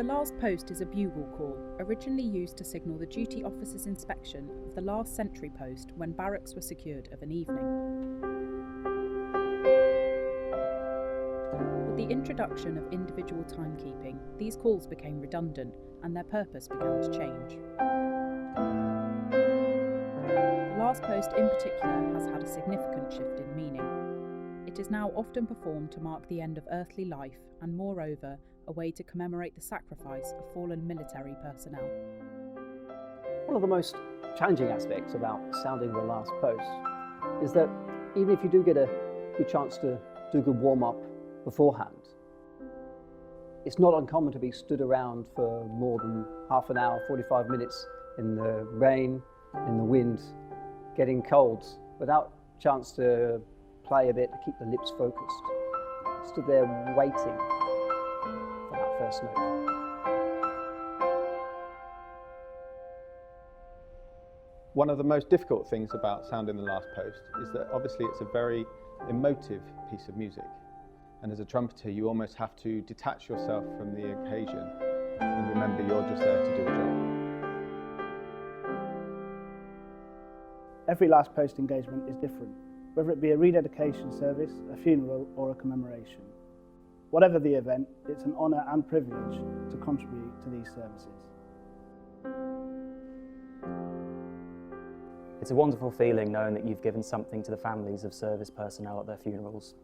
The last post is a bugle call, originally used to signal the duty officer's inspection of the last sentry post when barracks were secured of an evening. With the introduction of individual timekeeping, these calls became redundant and their purpose began to change. The last post in particular has had a significant shift in meaning. It is now often performed to mark the end of earthly life and, moreover, a way to commemorate the sacrifice of fallen military personnel. One of the most challenging aspects about sounding the last post is that even if you do get a good chance to do a good warm-up beforehand, it's not uncommon to be stood around for more than half an hour, 45 minutes in the rain, in the wind, getting cold, without chance to play a bit to keep the lips focused. Stood there waiting for that first note. One of the most difficult things about sounding the last post is that obviously it's a very emotive piece of music, and as a trumpeter you almost have to detach yourself from the occasion and remember you're just there to do a job. Every last post engagement is different, whether it be a rededication service, a funeral or a commemoration. Whatever the event, it's an honour and privilege to contribute to these services. It's a wonderful feeling knowing that you've given something to the families of service personnel at their funerals.